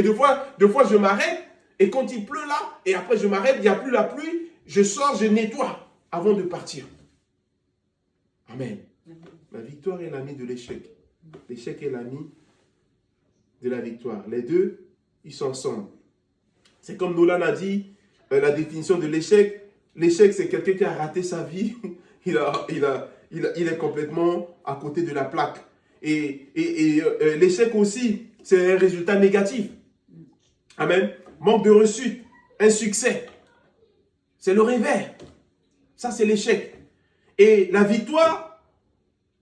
Et deux fois, je m'arrête, et quand il pleut là, et après je m'arrête, il n'y a plus la pluie, je sors, je nettoie avant de partir. Amen. La victoire est l'ami de l'échec. L'échec est l'ami de la victoire. Les deux, ils sont ensemble. C'est comme Nolan a dit, la définition de l'échec. L'échec, c'est quelqu'un qui a raté sa vie. Il est complètement à côté de la plaque. Et l'échec aussi, c'est un résultat négatif. Amen. Manque de réussite, insuccès. C'est le revers. Ça, c'est l'échec. Et la victoire,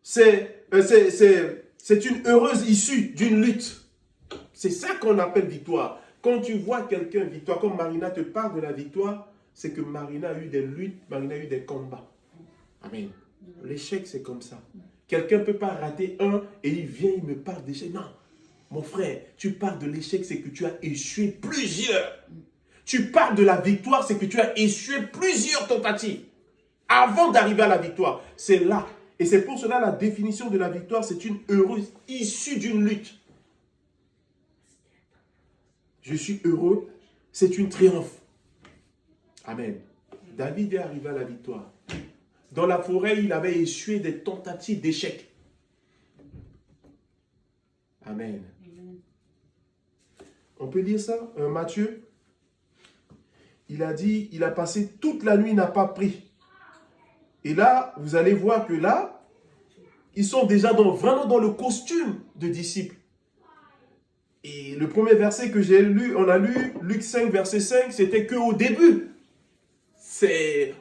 c'est une heureuse issue d'une lutte. C'est ça qu'on appelle victoire. Quand tu vois quelqu'un victoire, comme Marina te parle de la victoire, c'est que Marina a eu des luttes, Marina a eu des combats. Amen. L'échec, c'est comme ça. Quelqu'un ne peut pas rater un et il vient, il me parle d'échec. Non, mon frère, tu parles de l'échec, c'est que tu as échoué plusieurs. Tu parles de la victoire, c'est que tu as échoué plusieurs tentatives avant d'arriver à la victoire. C'est là. Et c'est pour cela la définition de la victoire, c'est une heureuse issue d'une lutte. Je suis heureux, c'est une triomphe. Amen. David est arrivé à la victoire. Dans la forêt, il avait échoué des tentatives d'échec. Amen. On peut lire ça, Matthieu. Il a dit, il a passé toute la nuit, il n'a pas pris. Et là, vous allez voir que là, ils sont déjà vraiment dans le costume de disciples. Et le premier verset que j'ai lu, on a lu Luc 5, verset 5, c'était qu'au début.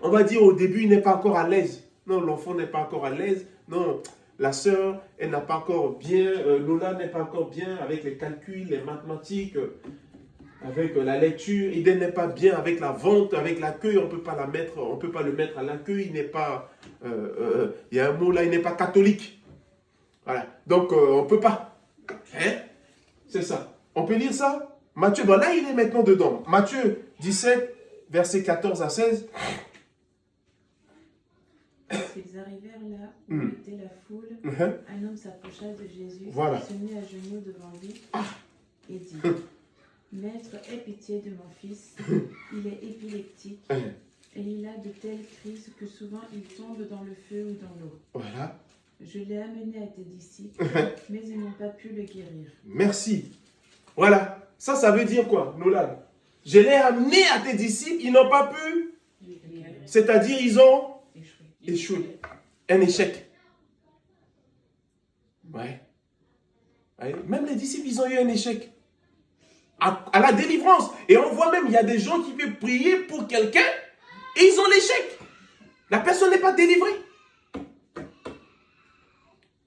On va dire au début, il n'est pas encore à l'aise. Non, l'enfant n'est pas encore à l'aise. Non, la sœur, elle n'a pas encore bien, Lola n'est pas encore bien avec les calculs, les mathématiques, avec la lecture. Il n'est pas bien avec la vente, avec l'accueil. On peut pas le mettre à l'accueil. Il n'est pas, il y a un mot là, il n'est pas catholique. Voilà. Donc, on ne peut pas. Hein? C'est ça. On peut lire ça? Matthieu, bon là, il est maintenant dedans. Matthieu 17, versets 14 à 16. Ils arrivèrent là où était la foule. Un homme s'approcha de Jésus, Voilà. se mit à genoux devant lui et dit, Maître, aie pitié de mon fils, il est épileptique et il a de telles crises que souvent il tombe dans le feu ou dans l'eau. Voilà. Je l'ai amené à tes disciples, mais ils n'ont pas pu le guérir. Merci. Voilà. Ça veut dire quoi, Nolan? Je l'ai amené à tes disciples, ils n'ont pas pu. C'est-à-dire, ils ont échoué. Un échec. Ouais. Même les disciples, ils ont eu un échec. À la délivrance. Et on voit même, il y a des gens qui peuvent prier pour quelqu'un et ils ont l'échec. La personne n'est pas délivrée.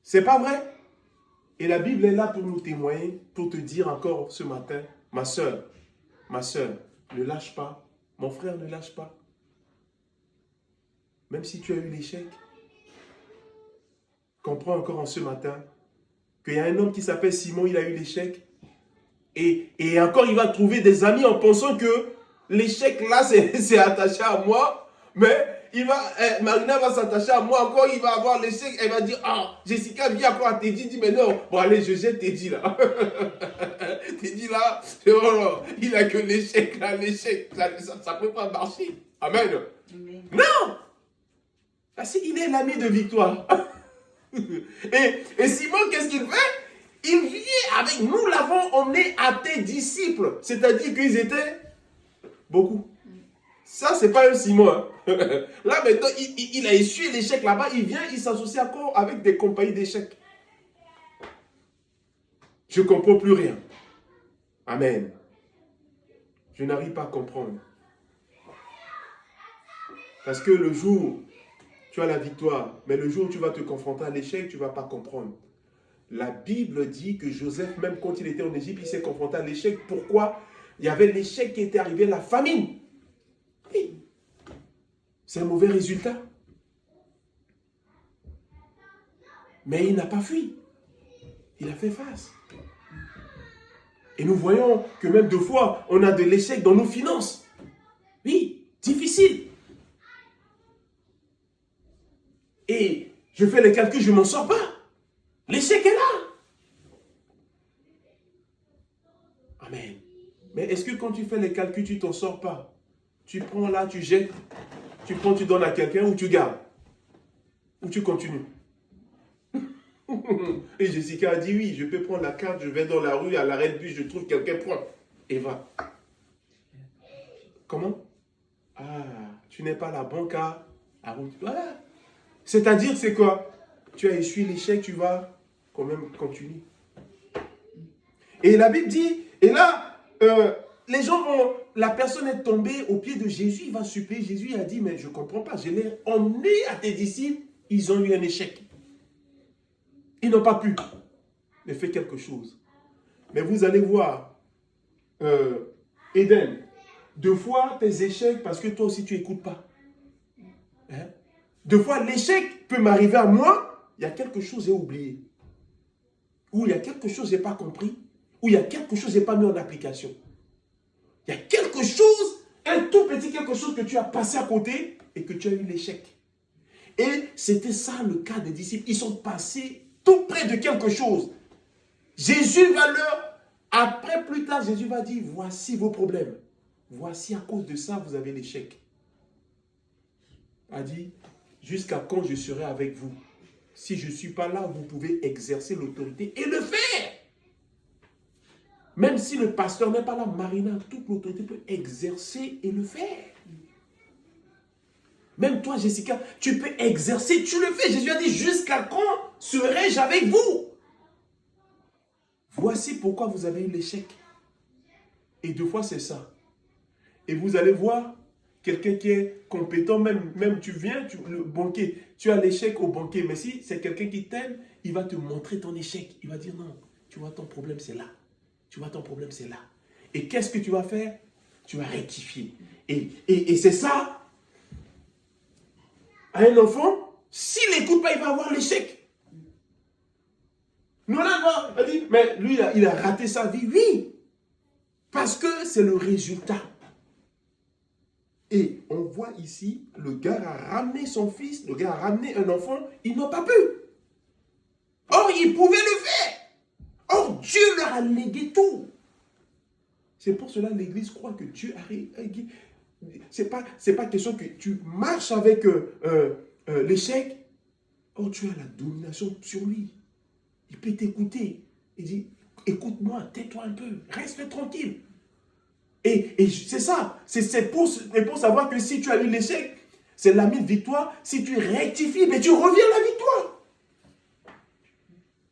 C'est pas vrai? Et la Bible est là pour nous témoigner, pour te dire encore ce matin, ma soeur, ne lâche pas. Mon frère, ne lâche pas. Même si tu as eu l'échec, comprends encore en ce matin qu'il y a un homme qui s'appelle Simon, il a eu l'échec. Et encore, il va trouver des amis en pensant que l'échec là, c'est attaché à moi. Mais Marina va s'attacher à moi encore, il va avoir l'échec. Elle va dire, Jessica vient encore à Teddy, dit, mais non, bon allez, je jette Teddy là. Teddy là, il a que l'échec là, l'échec, ça peut pas marcher. Amen. Non! Parce qu'il est l'ami de victoire. Et Simon, qu'est-ce qu'il fait? Il vient avec nous, l'avons emmené à tes disciples. C'est-à-dire qu'ils étaient beaucoup. Ça, c'est pas un Simon. Hein. Là, maintenant, il a essuyé l'échec là-bas. Il vient, il s'associe encore avec des compagnies d'échecs. Je ne comprends plus rien. Amen. Je n'arrive pas à comprendre. Parce que le jour, tu as la victoire. Mais le jour où tu vas te confronter à l'échec, tu ne vas pas comprendre. La Bible dit que Joseph, même quand il était en Égypte, il s'est confronté à l'échec. Pourquoi? Il y avait l'échec qui était arrivé, la famine. Oui. C'est un mauvais résultat. Mais il n'a pas fui. Il a fait face. Et nous voyons que même deux fois, on a de l'échec dans nos finances. Oui, difficile. Et je fais les calculs, je ne m'en sors pas. L'échec est là. Amen. Mais est-ce que quand tu fais les calculs, tu ne t'en sors pas? Tu prends là, tu jettes, tu prends, tu donnes à quelqu'un ou tu gardes? Ou tu continues? Et Jessica a dit oui, je peux prendre la carte, je vais dans la rue, à l'arrêt de bus, je trouve quelqu'un, prend. Et va. Comment? Ah, tu n'es pas la banque à route. Voilà. C'est-à-dire, c'est quoi? Tu as essuyé l'échec, tu vas quand même continuer. Et la Bible dit, et là, les gens vont, la personne est tombée au pied de Jésus, il va supplier. Jésus a dit, mais je ne comprends pas, je l'ai emmené à tes disciples, ils ont eu un échec. Ils n'ont pas pu. Mais fais quelque chose. Mais vous allez voir, Eden, deux fois tes échecs parce que toi aussi tu n'écoutes pas. Hein? Deux fois l'échec peut m'arriver à moi, il y a quelque chose que j'ai oublié. Ou il y a quelque chose que je n'ai pas compris. Ou il y a quelque chose que je n'ai pas mis en application. Il y a quelque chose, un tout petit quelque chose que tu as passé à côté et que tu as eu l'échec. Et c'était ça le cas des disciples. Ils sont passés tout près de quelque chose. Jésus va après plus tard, Jésus va dire, voici vos problèmes. Voici à cause de ça, vous avez l'échec. Il a dit, jusqu'à quand je serai avec vous? Si je ne suis pas là, vous pouvez exercer l'autorité et le faire. Même si le pasteur n'est pas là, Marina, toute l'autorité peut exercer et le faire. Même toi, Jessica, tu peux exercer, tu le fais. Jésus a dit, jusqu'à quand serai-je avec vous? Voici pourquoi vous avez eu l'échec. Et deux fois, c'est ça. Et vous allez voir, quelqu'un qui est compétent, même tu viens, le banquier, tu as l'échec au banquier, mais si c'est quelqu'un qui t'aime, il va te montrer ton échec. Il va dire, non, tu vois, ton problème, c'est là. Tu vois, ton problème, c'est là. Et qu'est-ce que tu vas faire? Tu vas rectifier. Et c'est ça. À un enfant, s'il n'écoute pas, il va avoir l'échec. Nous, là, on dit, mais lui, il a raté sa vie. Oui, parce que c'est le résultat. Et on voit ici, le gars a ramené son fils, le gars a ramené un enfant, ils n'ont pas pu. Or, ils pouvaient le faire. Or, Dieu leur a légué tout. C'est pour cela que l'Église croit que Dieu a légué. C'est pas question que tu marches avec l'échec. Or, tu as la domination sur lui. Il peut t'écouter. Il dit, écoute-moi, tais-toi un peu, reste tranquille. Et c'est ça. C'est pour savoir que si tu as eu l'échec, c'est la mise victoire. Si tu rectifies, mais tu reviens à la victoire.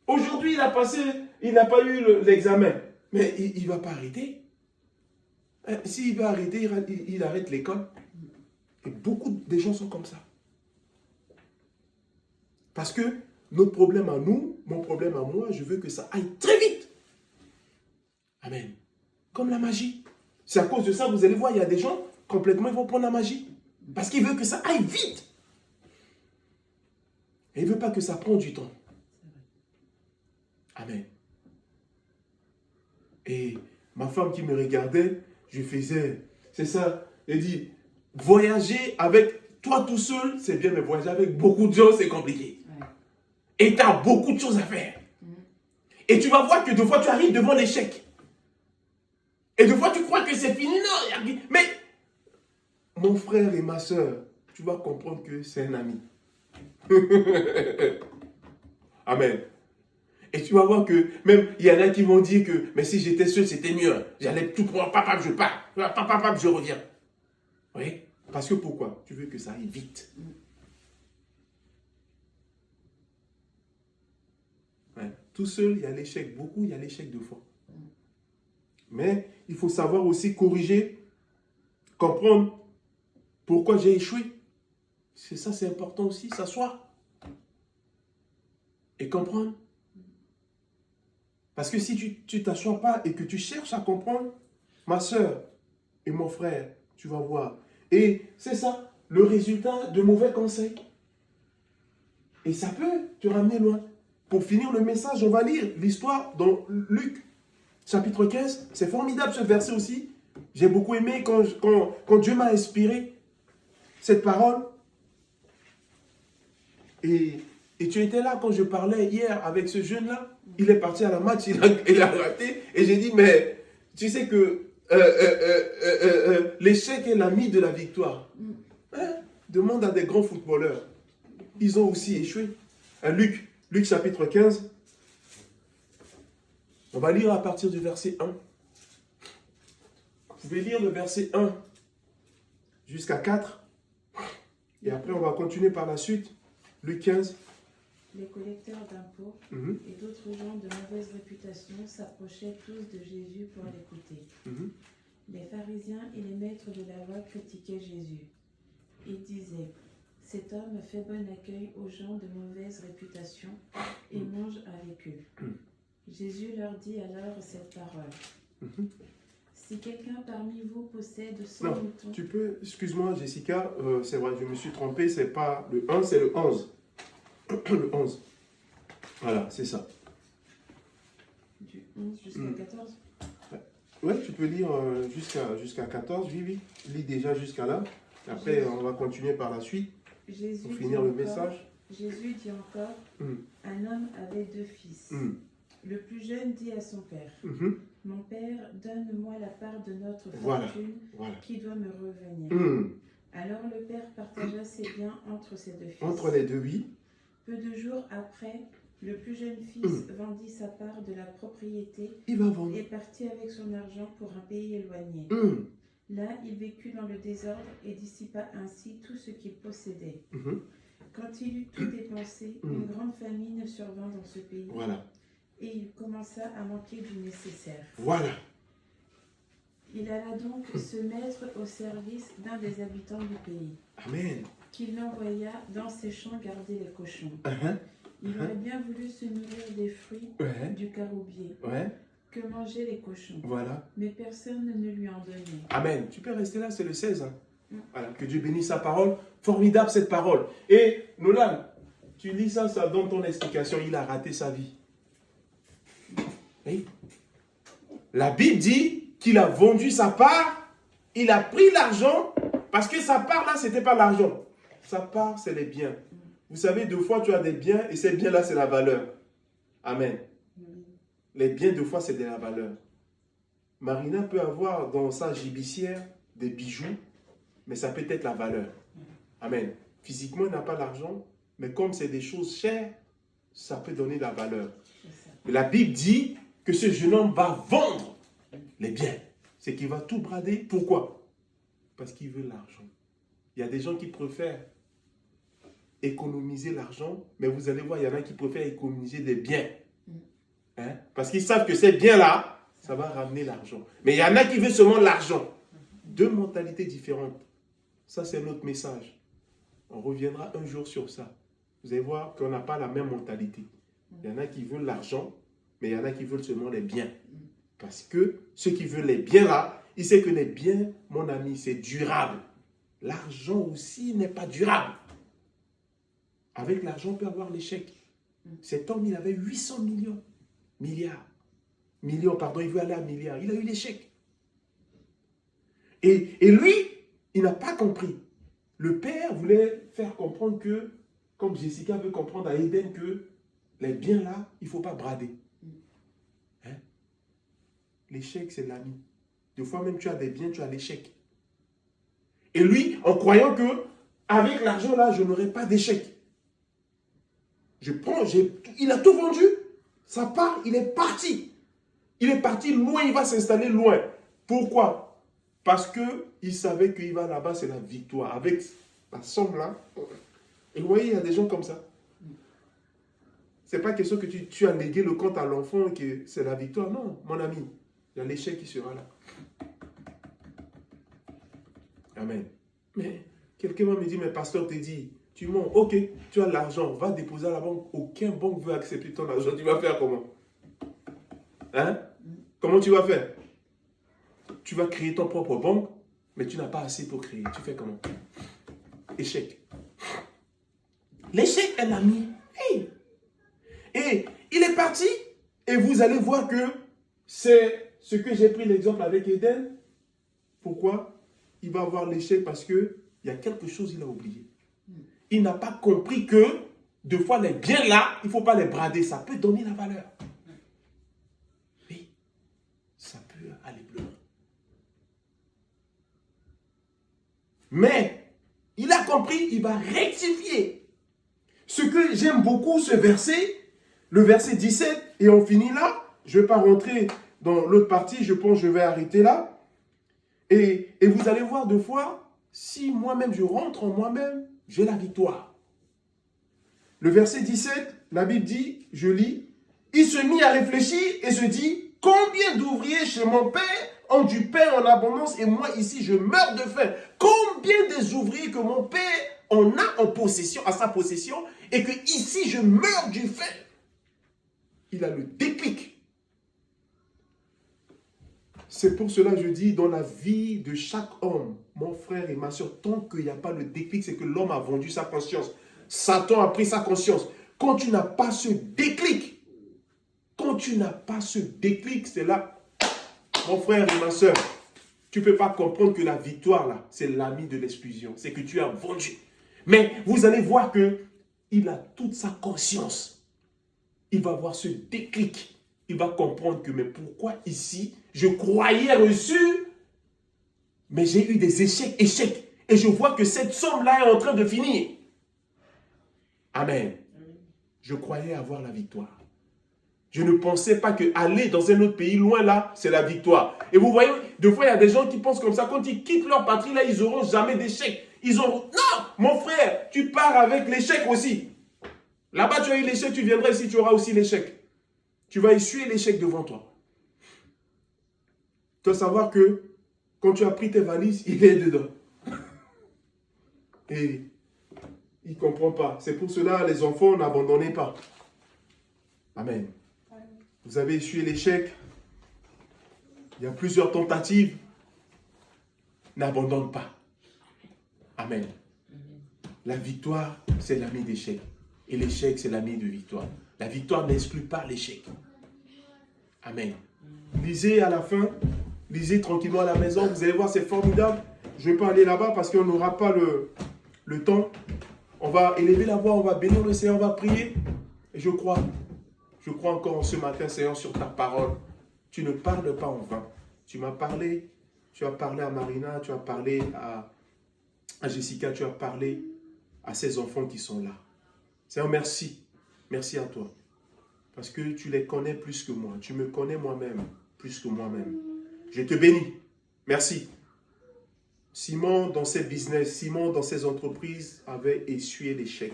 Aujourd'hui, il n'a pas eu l'examen. Mais il ne va pas arrêter. S'il va arrêter, il arrête l'école. Et beaucoup de gens sont comme ça. Parce que notre problème à nous, mon problème à moi, je veux que ça aille très vite. Amen. Comme la magie. C'est à cause de ça, vous allez voir, il y a des gens, complètement, ils vont prendre la magie. Parce qu'ils veulent que ça aille vite. Et ils ne veulent pas que ça prenne du temps. Amen. Et ma femme qui me regardait, je faisais, c'est ça, elle dit, voyager avec toi tout seul, c'est bien, mais voyager avec beaucoup de gens, c'est compliqué. Ouais. Et tu as beaucoup de choses à faire. Et tu vas voir que deux fois, tu arrives devant l'échec. Et deux fois, tu crois que c'est fini. Non, mais mon frère et ma soeur, tu vas comprendre que c'est un ami. Amen. Et tu vas voir que même, il y en a qui vont dire que, mais si j'étais seul, c'était mieux. J'allais tout prendre, papa, je pars. Papa, je reviens. Oui. Parce que pourquoi? Tu veux que ça aille vite. Ouais. Tout seul, il y a l'échec. Beaucoup, il y a l'échec deux fois. Mais il faut savoir aussi corriger, comprendre pourquoi j'ai échoué. C'est ça, c'est important aussi, s'asseoir. Et comprendre. Parce que si tu ne t'assois pas et que tu cherches à comprendre, ma soeur et mon frère, tu vas voir. Et c'est ça, le résultat de mauvais conseils. Et ça peut te ramener loin. Pour finir le message, on va lire l'histoire dans Luc, chapitre 15. C'est formidable ce verset aussi. J'ai beaucoup aimé quand Dieu m'a inspiré cette parole. Et tu étais là quand je parlais hier avec ce jeune-là. Il est parti à la match, il a raté. Et j'ai dit, mais Tu sais que l'échec est l'ami de la victoire. Hein? Demande à des grands footballeurs. Ils ont aussi échoué. Luc chapitre 15. On va lire à partir du verset 1. Vous pouvez lire le verset 1 jusqu'à 4. Et après, on va continuer par la suite. Luc 15. Les collecteurs d'impôts et d'autres gens de mauvaise réputation s'approchaient tous de Jésus pour l'écouter. Les pharisiens et les maîtres de la loi critiquaient Jésus. Ils disaient, « Cet homme fait bon accueil aux gens de mauvaise réputation et mange avec eux. » Jésus leur dit alors cette parole. « Si quelqu'un parmi vous possède 100 moutons... » Tu peux, excuse-moi Jessica, c'est vrai, je me suis trompé, c'est pas le 1, c'est le 11. Le 11. Voilà, c'est ça. Du 11 jusqu'à 14. Oui, tu peux lire jusqu'à 14, oui. Lis déjà jusqu'à là. Après, on va continuer par la suite pour finir le message. Jésus dit encore, un homme avait 2 fils. Le plus jeune dit à son père, mon père, donne-moi la part de notre fortune qui doit me revenir. Alors le père partagea ses biens entre ses 2 fils. Entre les deux, oui. Peu de jours après, le plus jeune fils vendit sa part de la propriété et partit avec son argent pour un pays éloigné. Là, il vécut dans le désordre et dissipa ainsi tout ce qu'il possédait. Quand il eut tout dépensé, une grande famine survint dans ce pays. Et il commença à manquer du nécessaire. Il alla donc se mettre au service d'un des habitants du pays. Amen. Qu'il l'envoya dans ses champs garder les cochons. Il aurait bien voulu se nourrir des fruits du caroubier que mangeaient les cochons. Mais personne ne lui en donnait. Amen. Tu peux rester là, c'est le 16. Voilà, que Dieu bénisse sa parole. Formidable cette parole. Et Nolan, tu lis ça dans ton explication, il a raté sa vie. Oui. La Bible dit qu'il a vendu sa part, il a pris l'argent, parce que sa part là, ce n'était pas l'argent. Sa part, c'est les biens. Vous savez, 2 fois, tu as des biens, et ces biens-là, c'est la valeur. Amen. Les biens, 2 fois, c'est de la valeur. Marina peut avoir dans sa gibissière des bijoux, mais ça peut être la valeur. Amen. Physiquement, il n'a pas l'argent, mais comme c'est des choses chères, ça peut donner de la valeur. Mais la Bible dit que ce jeune homme va vendre les biens. C'est qu'il va tout brader. Pourquoi? Parce qu'il veut l'argent. Il y a des gens qui préfèrent économiser l'argent, mais vous allez voir, il y en a qui préfèrent économiser des biens. Hein? Parce qu'ils savent que ces biens-là, ça va ramener l'argent. Mais il y en a qui veulent seulement l'argent. 2 mentalités différentes. Ça, c'est notre message. On reviendra un jour sur ça. Vous allez voir qu'on n'a pas la même mentalité. Il y en a qui veulent l'argent, mais il y en a qui veulent seulement les biens. Parce que ceux qui veulent les biens là, ils savent que les biens, mon ami, c'est durable. L'argent aussi n'est pas durable. Avec l'argent, on peut avoir l'échec. Cet homme, il avait 800 millions. Millions, pardon, il veut aller à milliards. Il a eu l'échec. Et lui, il n'a pas compris. Le père voulait faire comprendre que, comme Jessica veut comprendre à Eden, que les biens là, il ne faut pas brader. Hein? L'échec, c'est l'ami. Des fois même, tu as des biens, tu as l'échec. Et lui, en croyant que, avec l'argent là, je n'aurai pas d'échec. Il a tout vendu. Sa part, il est parti. Il est parti loin, il va s'installer loin. Pourquoi? Parce qu'il savait qu'il va là-bas, c'est la victoire. Avec la somme là. Et vous voyez, il y a des gens comme ça. Ce n'est pas question que tu as légué le compte à l'enfant et que c'est la victoire. Non, mon ami, il y a l'échec qui sera là. Amen. Mais quelqu'un va me dire, mais pasteur te dit, tu mens, ok, tu as l'argent, va déposer à la banque. Aucun banque veut accepter ton argent. Tu vas faire comment? Hein? Comment tu vas faire? Tu vas créer ton propre banque, mais tu n'as pas assez pour créer. Tu fais comment? Échec. L'échec est l'ami. Hey. Et il est parti. Et vous allez voir que c'est ce que j'ai pris l'exemple avec Eden. Pourquoi? Il va avoir l'échec parce qu'il y a quelque chose qu'il a oublié. Il n'a pas compris que, des fois, les biens là, il ne faut pas les brader. Ça peut donner la valeur. Oui, ça peut aller bloquer. Mais il a compris, il va rectifier. Ce que j'aime beaucoup, ce verset, le verset 17, et on finit là. Je ne vais pas rentrer dans l'autre partie, je pense que je vais arrêter là. Et vous allez voir deux fois, si moi-même je rentre en moi-même, j'ai la victoire. Le verset 17, la Bible dit, je lis, il se mit à réfléchir et se dit, combien d'ouvriers chez mon père ont du pain en abondance et moi ici je meurs de faim. Combien des ouvriers que mon père en a en possession, à sa possession, et que ici je meurs du faim. Il a le déclic. C'est pour cela que je dis, dans la vie de chaque homme, mon frère et ma soeur, tant qu'il n'y a pas le déclic, c'est que l'homme a vendu sa conscience. Satan a pris sa conscience. Quand tu n'as pas ce déclic, c'est là, mon frère et ma soeur, tu ne peux pas comprendre que la victoire, là, c'est l'ami de l'exclusion. C'est que tu as vendu. Mais vous allez voir qu'il a toute sa conscience. Il va avoir ce déclic. Il va comprendre que, mais pourquoi ici, je croyais reçu, mais j'ai eu des échecs. Et je vois que cette somme-là est en train de finir. Amen. Je croyais avoir la victoire. Je ne pensais pas qu'aller dans un autre pays loin là, c'est la victoire. Et vous voyez, des fois, il y a des gens qui pensent comme ça. Quand ils quittent leur patrie, là, ils n'auront jamais d'échec. Non, mon frère, tu pars avec l'échec aussi. Là-bas, tu as eu l'échec, tu viendras ici, tu auras aussi l'échec. Tu vas essuyer l'échec devant toi. Tu dois savoir que quand tu as pris tes valises, il est dedans. Et il ne comprend pas. C'est pour cela, les enfants, n'abandonnez pas. Amen. Vous avez essuyé l'échec. Il y a plusieurs tentatives. N'abandonne pas. Amen. La victoire, c'est l'ami d'échec. Et l'échec, c'est l'ami de victoire. La victoire n'exclut pas l'échec. Amen. Lisez à la fin. Lisez tranquillement à la maison. Vous allez voir, c'est formidable. Je ne vais pas aller là-bas parce qu'on n'aura pas le temps. On va élever la voix, on va bénir le Seigneur, on va prier. Et je crois encore ce matin, Seigneur, sur ta parole. Tu ne parles pas en vain. Tu m'as parlé, tu as parlé à Marina, tu as parlé à Jessica, tu as parlé à ces enfants qui sont là. Seigneur, merci. Merci à toi. Parce que tu les connais plus que moi. Tu me connais moi-même plus que moi-même. Je te bénis. Merci. Simon, dans ses business, Simon, dans ses entreprises, avait essuyé l'échec.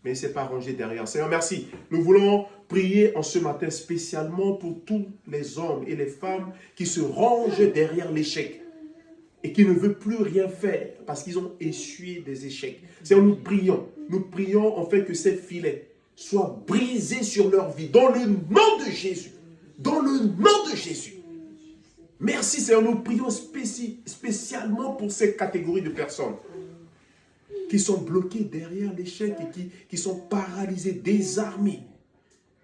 Mais il ne s'est pas rangé derrière. Seigneur, merci. Nous voulons prier en ce matin spécialement pour tous les hommes et les femmes qui se rangent derrière l'échec et qui ne veulent plus rien faire parce qu'ils ont essuyé des échecs. Seigneur, nous prions en fait que ces filets soient brisés sur leur vie dans le nom de Jésus. Dans le nom de Jésus. Merci Seigneur, nous prions spécialement pour ces catégories de personnes qui sont bloquées derrière l'échec et qui sont paralysées, désarmées.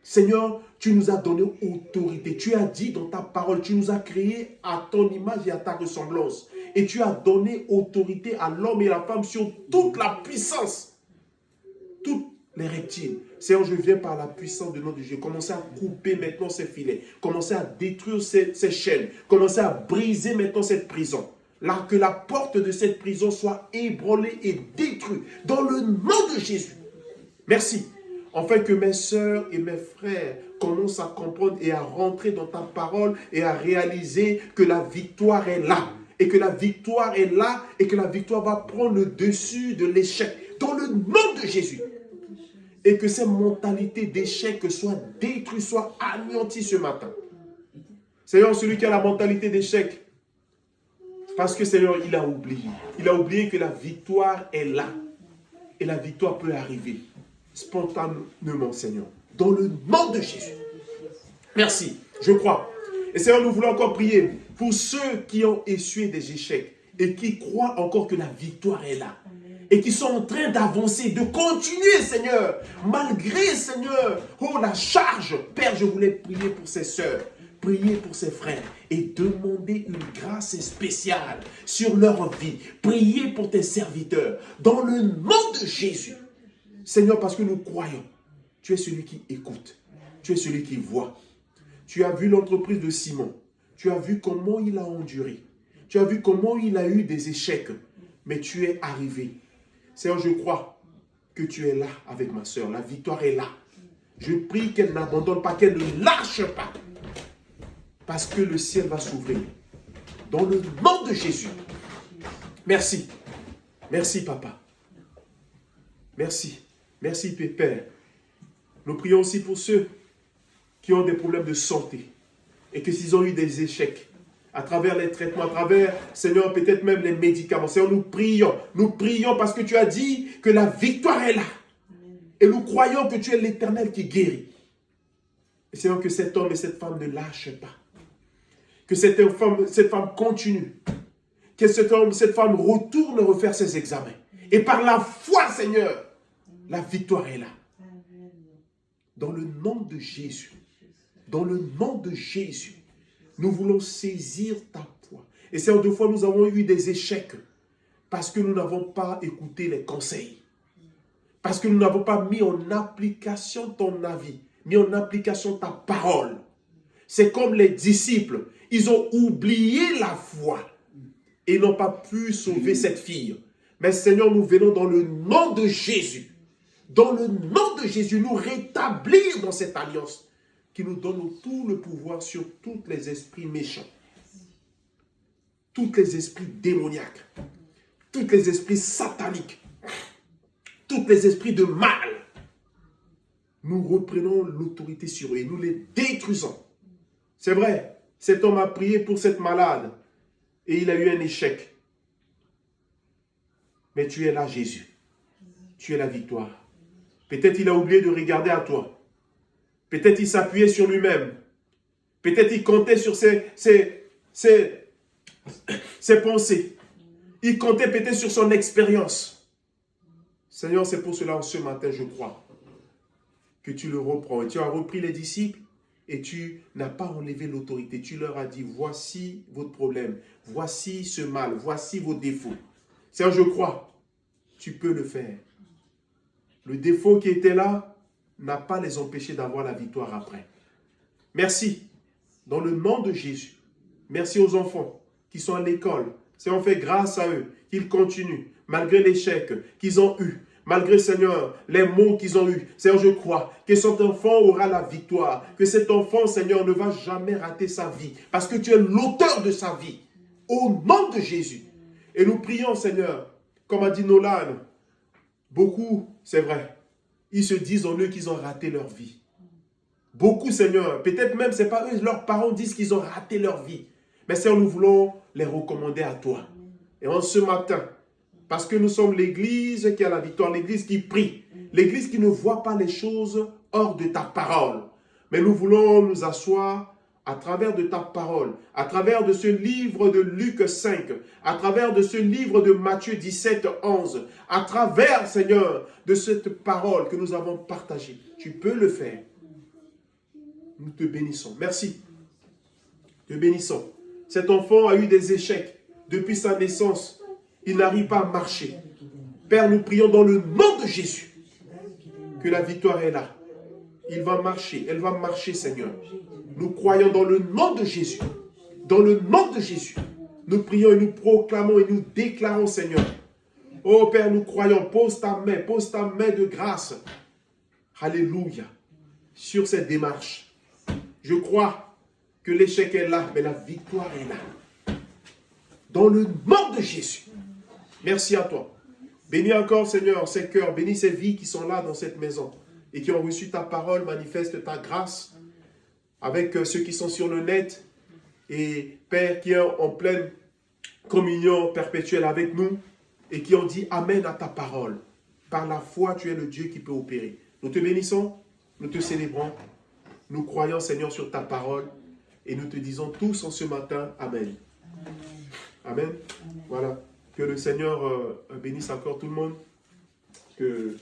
Seigneur, tu nous as donné autorité. Tu as dit dans ta parole, tu nous as créés à ton image et à ta ressemblance. Et tu as donné autorité à l'homme et à la femme sur toute la puissance. Toutes les reptiles. Seigneur, je viens par la puissance de notre Dieu. Commencez à couper maintenant ces filets. Commencez à détruire ces chaînes. Commencez à briser maintenant cette prison. Là, que la porte de cette prison soit ébranlée et détruite. Dans le nom de Jésus. Merci. Afin que mes sœurs et mes frères commencent à comprendre et à rentrer dans ta parole et à réaliser que la victoire est là. Et que la victoire est là et que la victoire va prendre le dessus de l'échec. Dans le nom de Jésus. Et que ces mentalités d'échec soient détruites, soient anéanties ce matin. Seigneur, celui qui a la mentalité d'échec, parce que Seigneur, il a oublié. Il a oublié que la victoire est là. Et la victoire peut arriver spontanément, Seigneur. Dans le nom de Jésus. Merci, je crois. Et Seigneur, nous voulons encore prier pour ceux qui ont essuyé des échecs et qui croient encore que la victoire est là. Et qui sont en train d'avancer, de continuer, Seigneur. Malgré, Seigneur, la charge. Père, je voulais prier pour ces sœurs. Prier pour ses frères et demander une grâce spéciale sur leur vie. Prier pour tes serviteurs dans le nom de Jésus. Seigneur, parce que nous croyons, tu es celui qui écoute, tu es celui qui voit. Tu as vu l'entreprise de Simon, tu as vu comment il a enduré, tu as vu comment il a eu des échecs. mais tu es arrivé. Seigneur, je crois que tu es là avec ma soeur. La victoire est là. Je prie qu'elle n'abandonne pas, qu'elle ne lâche pas. Parce que le ciel va s'ouvrir. Dans le nom de Jésus. Merci. Merci, papa. Merci. Merci, Père. Nous prions aussi pour ceux qui ont des problèmes de santé et que s'ils ont eu des échecs à travers les traitements, à travers, Seigneur, peut-être même les médicaments. Seigneur, nous prions parce que tu as dit que la victoire est là. Et nous croyons que tu es l'Éternel qui guérit. Et Seigneur, que cet homme et cette femme ne lâchent pas. Que cette femme continue. Que cet homme, cette femme retourne refaire ses examens. Et par la foi, Seigneur, la victoire est là. Dans le nom de Jésus. Dans le nom de Jésus. Nous voulons saisir ta foi. Et Seigneur, deux fois, nous avons eu des échecs. Parce que nous n'avons pas écouté les conseils. Parce que nous n'avons pas mis en application ton avis. Mis en application ta parole. C'est comme les disciples. Ils ont oublié la foi. Et n'ont pas pu sauver cette fille. Mais Seigneur, nous venons dans le nom de Jésus. Dans le nom de Jésus, nous rétablir dans cette alliance qui nous donne tout le pouvoir sur tous les esprits méchants. Tous les esprits démoniaques. Tous les esprits sataniques. Tous les esprits de mal. Nous reprenons l'autorité sur eux et nous les détruisons. C'est vrai, cet homme a prié pour cette malade et il a eu un échec. Mais tu es là, Jésus. Tu es la victoire. Peut-être il a oublié de regarder à toi. Peut-être il s'appuyait sur lui-même. Peut-être il comptait sur ses pensées. Il comptait peut-être sur son expérience. Seigneur, c'est pour cela, ce matin, je crois, que tu le reprends. Et tu as repris les disciples et tu n'as pas enlevé l'autorité. Tu leur as dit, voici votre problème, voici ce mal, voici vos défauts. Seigneur, je crois, tu peux le faire. Le défaut qui était là n'a pas les empêché d'avoir la victoire après. Merci, dans le nom de Jésus. Merci aux enfants qui sont à l'école. Seigneur, on fait grâce à eux, qu'ils continuent, malgré l'échec qu'ils ont eu. Malgré, Seigneur, les maux qu'ils ont eus. Seigneur, je crois que cet enfant aura la victoire. Que cet enfant, Seigneur, ne va jamais rater sa vie. Parce que tu es l'auteur de sa vie. Au nom de Jésus. Et nous prions, Seigneur, comme a dit Nolan, beaucoup, c'est vrai, ils se disent en eux qu'ils ont raté leur vie. Beaucoup, Seigneur, peut-être même, c'est pas eux, leurs parents disent qu'ils ont raté leur vie. Mais Seigneur, nous voulons les recommander à toi. Et en ce matin, parce que nous sommes l'église qui a la victoire, l'église qui prie, l'église qui ne voit pas les choses hors de ta parole. Mais nous voulons nous asseoir à travers de ta parole, à travers de ce livre de Luc 5, à travers de ce livre de Matthieu 17, 11, à travers, Seigneur, de cette parole que nous avons partagée. Tu peux le faire. Nous te bénissons. Merci. Te bénissons. Cet enfant a eu des échecs depuis sa naissance. Il n'arrive pas à marcher. Père, nous prions dans le nom de Jésus que la victoire est là. Il va marcher. Elle va marcher, Seigneur. Nous croyons dans le nom de Jésus. Dans le nom de Jésus. Nous prions et nous proclamons et nous déclarons, Seigneur. Oh Père, nous croyons. Pose ta main de grâce. Alléluia. Sur cette démarche. Je crois que l'échec est là, mais la victoire est là. Dans le nom de Jésus. Merci à toi. Bénis encore, Seigneur, ces cœurs. Bénis ces vies qui sont là dans cette maison et qui ont reçu ta parole. Manifeste ta grâce avec ceux qui sont sur le net et Père qui est en pleine communion perpétuelle avec nous et qui ont dit Amen à ta parole. Par la foi, tu es le Dieu qui peut opérer. Nous te bénissons, nous te célébrons. Nous croyons, Seigneur, sur ta parole et nous te disons tous en ce matin Amen. Amen. Amen. Voilà. Que le Seigneur bénisse encore tout le monde. Que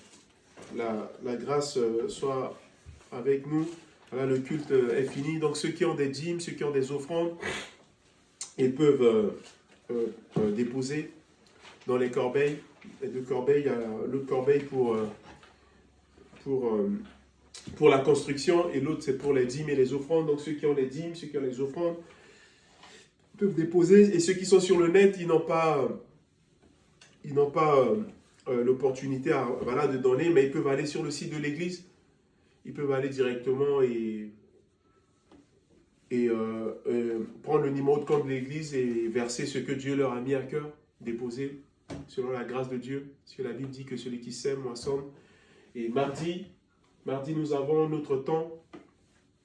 la grâce soit avec nous. Voilà, le culte est fini. Donc ceux qui ont des dîmes, ceux qui ont des offrandes, ils peuvent déposer dans les corbeilles. Les deux corbeilles, il y a l'autre corbeille pour la construction et l'autre c'est pour les dîmes et les offrandes. Donc ceux qui ont les dîmes, ceux qui ont les offrandes peuvent déposer. Et ceux qui sont sur le net, ils n'ont pas ils n'ont pas l'opportunité voilà, de donner, mais ils peuvent aller sur le site de l'église. Ils peuvent aller directement et prendre le numéro de compte de l'église et verser ce que Dieu leur a mis à cœur, déposer selon la grâce de Dieu. Parce que la Bible dit que celui qui sème moissonne. Et mardi, nous avons notre temps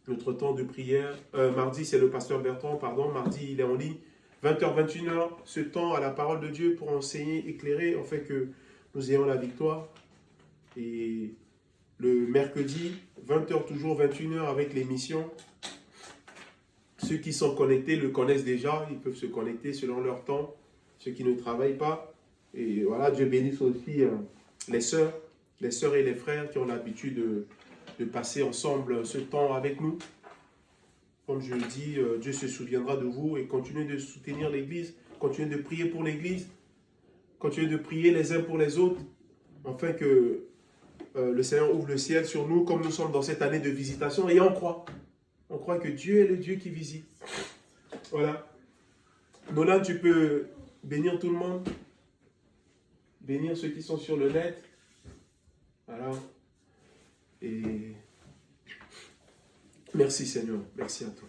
de prière. Mardi, c'est le pasteur Bertrand, pardon. Mardi, il est en ligne. 20h, 21h, ce temps à la parole de Dieu pour enseigner, éclairer, afin que nous ayons la victoire. Et le mercredi, 20h toujours, 21h avec l'émission. Ceux qui sont connectés le connaissent déjà, ils peuvent se connecter selon leur temps. Ceux qui ne travaillent pas. Et voilà, Dieu bénisse aussi les sœurs et les frères qui ont l'habitude de passer ensemble ce temps avec nous. Comme je le dis, Dieu se souviendra de vous et continuez de soutenir l'Église, continuez de prier pour l'Église, continuez de prier les uns pour les autres, afin que le Seigneur ouvre le ciel sur nous, comme nous sommes dans cette année de visitation, et on croit. On croit que Dieu est le Dieu qui visite. Voilà. Nolan, tu peux bénir tout le monde, bénir ceux qui sont sur le net. Voilà. Et merci Seigneur, merci à toi.